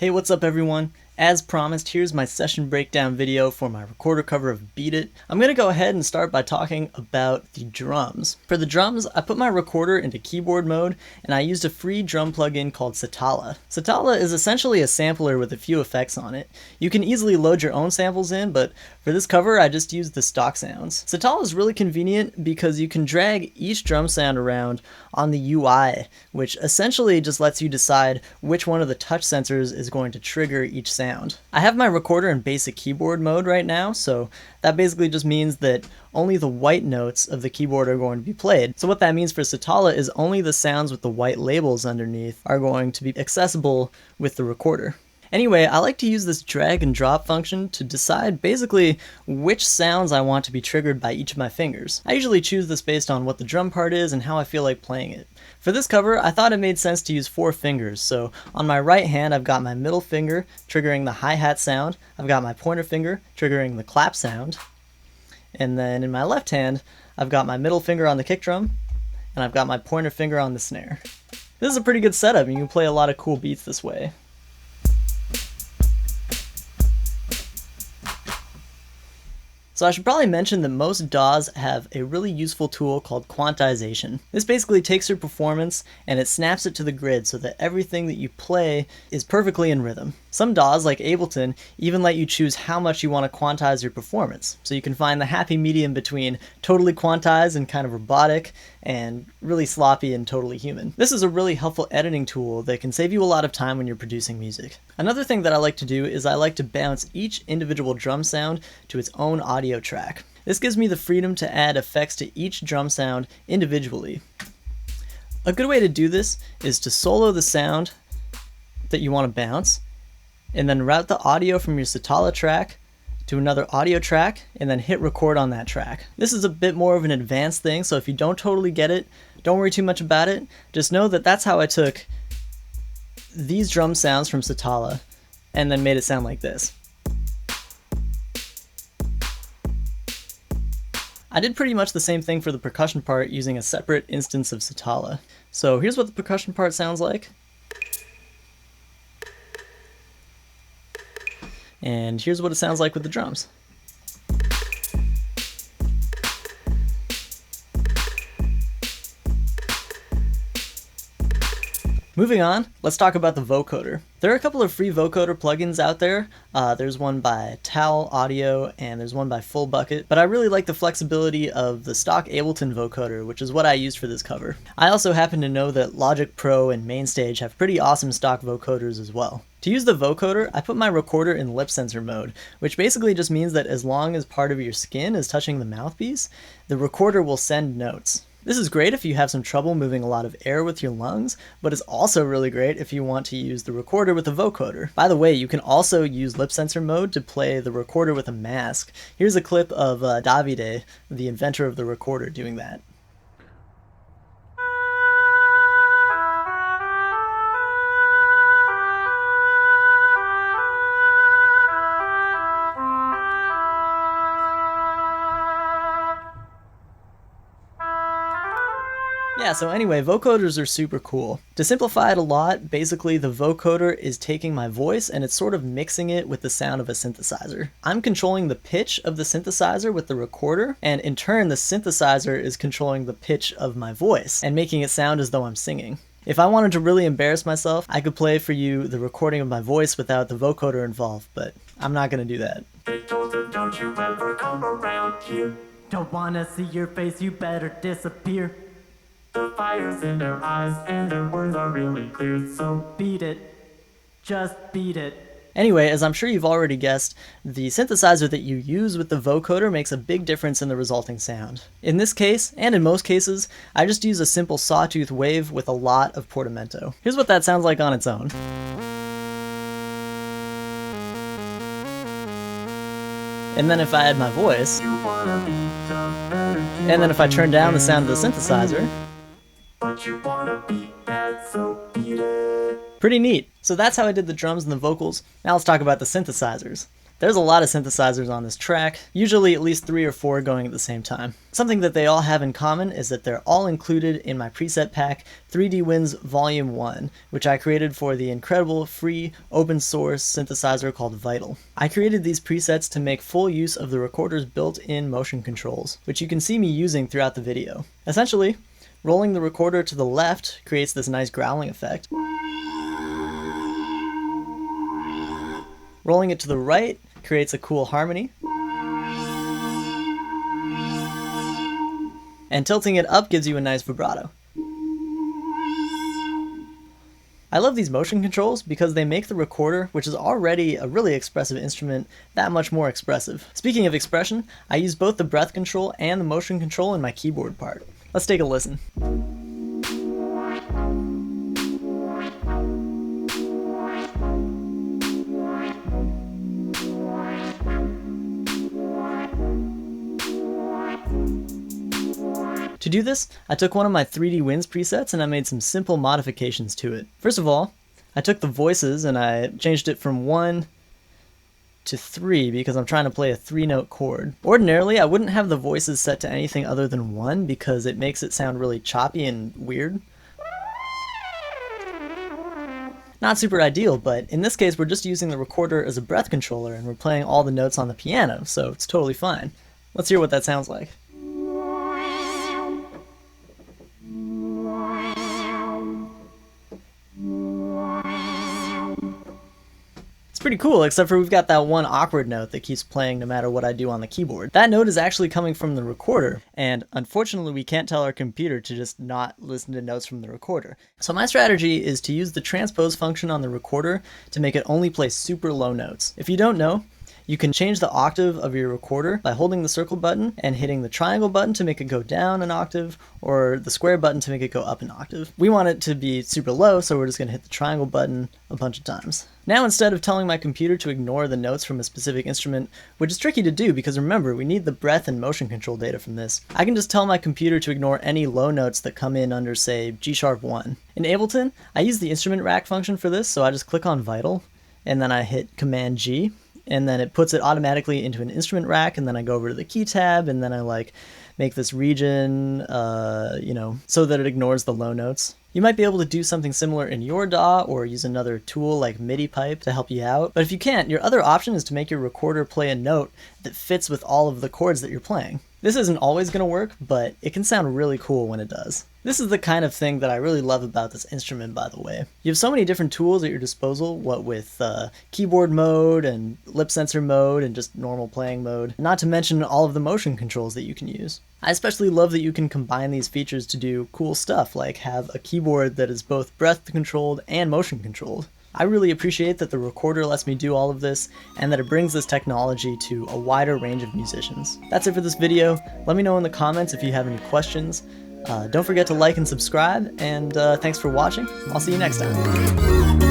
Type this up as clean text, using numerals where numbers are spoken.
Hey, what's up everyone? As promised, here's my session breakdown video for my Re.Corder cover of Beat It. I'm going to go ahead and start by talking about the drums. For the drums, I put my Re.Corder into keyboard mode, and I used a free drum plugin called Satala. Satala is essentially a sampler with a few effects on it. You can easily load your own samples in, but for this cover, I just used the stock sounds. Satala is really convenient because you can drag each drum sound around on the UI, which essentially just lets you decide which one of the touch sensors is going to trigger each sound. I have my Re.Corder in basic keyboard mode right now, so that basically just means that only the white notes of the keyboard are going to be played. So what that means for Satala is only the sounds with the white labels underneath are going to be accessible with the Re.Corder. Anyway, I like to use this drag and drop function to decide basically which sounds I want to be triggered by each of my fingers. I usually choose this based on what the drum part is and how I feel like playing it. For this cover, I thought it made sense to use 4 fingers, so on my right hand I've got my middle finger triggering the hi-hat sound, I've got my pointer finger triggering the clap sound, and then in my left hand I've got my middle finger on the kick drum, and I've got my pointer finger on the snare. This is a pretty good setup, and you can play a lot of cool beats this way. So I should probably mention that most DAWs have a really useful tool called quantization. This basically takes your performance and it snaps it to the grid so that everything that you play is perfectly in rhythm. Some DAWs, like Ableton, even let you choose how much you want to quantize your performance. So you can find the happy medium between totally quantized and kind of robotic, and really sloppy and totally human. This is a really helpful editing tool that can save you a lot of time when you're producing music. Another thing that I like to do is I like to bounce each individual drum sound to its own audio track. This gives me the freedom to add effects to each drum sound individually. A good way to do this is to solo the sound that you want to bounce, and then route the audio from your Satala track to another audio track, and then hit record on that track. This is a bit more of an advanced thing, so if you don't totally get it, don't worry too much about it. Just know that that's how I took these drum sounds from Satala and then made it sound like this. I did pretty much the same thing for the percussion part using a separate instance of Satala. So here's what the percussion part sounds like. And here's what it sounds like with the drums. Moving on, let's talk about the Vocoder. There are a couple of free Vocoder plugins out there. There's one by Towel Audio and there's one by Full Bucket, but I really like the flexibility of the stock Ableton Vocoder, which is what I used for this cover. I also happen to know that Logic Pro and Mainstage have pretty awesome stock vocoders as well. To use the vocoder, I put my Re.Corder in lip sensor mode, which basically just means that as long as part of your skin is touching the mouthpiece, the Re.Corder will send notes. This is great if you have some trouble moving a lot of air with your lungs, but it's also really great if you want to use the Re.Corder with a vocoder. By the way, you can also use lip sensor mode to play the Re.Corder with a mask. Here's a clip of Davide, the inventor of the Re.Corder, doing that. Yeah, so anyway, vocoders are super cool. To simplify it a lot, basically the vocoder is taking my voice and it's sort of mixing it with the sound of a synthesizer. I'm controlling the pitch of the synthesizer with the Re.Corder, and in turn the synthesizer is controlling the pitch of my voice and making it sound as though I'm singing. If I wanted to really embarrass myself, I could play for you the recording of my voice without the vocoder involved, but I'm not gonna do that. They told her, don't you ever come around here. Don't wanna see your face, you better disappear. The fire's in their eyes and their words are really clear, so Beat it. Just beat it. Anyway, as I'm sure you've already guessed, the synthesizer that you use with the vocoder makes a big difference in the resulting sound. In this case, and in most cases, I just use a simple sawtooth wave with a lot of portamento. Here's what that sounds like on its own. And then if I add my voice, you wanna be tough, better do and then if I turn down the sound of the synthesizer, but you wanna be bad, so beat it. pretty neat. So that's how I did the drums and the vocals. Now let's talk about the synthesizers. There's a lot of synthesizers on this track, usually at least 3 or 4 going at the same time. Something that they all have in common is that they're all included in my preset pack 3D Winds Volume 1, which I created for the incredible free open source synthesizer called Vital. I created these presets to make full use of the Re.Corder's built-in motion controls, which you can see me using throughout the video. Essentially, rolling the Re.Corder to the left creates this nice growling effect. Rolling it to the right creates a cool harmony. And tilting it up gives you a nice vibrato. I love these motion controls because they make the Re.Corder, which is already a really expressive instrument, that much more expressive. Speaking of expression, I use both the breath control and the motion control in my keyboard part. Let's take a listen. To do this, I took one of my 3D Winds presets and I made some simple modifications to it. First of all, I took the voices and I changed it from 1 to 3 because I'm trying to play a 3-note chord. Ordinarily, I wouldn't have the voices set to anything other than 1 because it makes it sound really choppy and weird. Not super ideal, but in this case we're just using the Re.Corder as a breath controller and we're playing all the notes on the piano, so it's totally fine. Let's hear what that sounds like. It's pretty cool, except for we've got that one awkward note that keeps playing no matter what I do on the keyboard. That note is actually coming from the Re.Corder, and unfortunately we can't tell our computer to just not listen to notes from the Re.Corder. So my strategy is to use the transpose function on the Re.Corder to make it only play super low notes. If you don't know, you can change the octave of your Re.Corder by holding the circle button and hitting the triangle button to make it go down an octave, or the square button to make it go up an octave. We want it to be super low, so we're just going to hit the triangle button a bunch of times. Now instead of telling my computer to ignore the notes from a specific instrument, which is tricky to do because remember, we need the breath and motion control data from this, I can just tell my computer to ignore any low notes that come in under, say, G#1. In Ableton, I use the instrument rack function for this, so I just click on Vital, and then I hit Command G, and then it puts it automatically into an instrument rack, and then I go over to the key tab, and then I make this region, so that it ignores the low notes. You might be able to do something similar in your DAW or use another tool like MIDI pipe to help you out, but if you can't, your other option is to make your Re.Corder play a note that fits with all of the chords that you're playing. This isn't always going to work, but it can sound really cool when it does. This is the kind of thing that I really love about this instrument, by the way. You have so many different tools at your disposal, what with keyboard mode and lip sensor mode and just normal playing mode, not to mention all of the motion controls that you can use. I especially love that you can combine these features to do cool stuff, like have a keyboard that is both breath controlled and motion controlled. I really appreciate that the Re.Corder lets me do all of this, and that it brings this technology to a wider range of musicians. That's it for this video. Let me know in the comments if you have any questions. Don't forget to like and subscribe, and thanks for watching. I'll see you next time.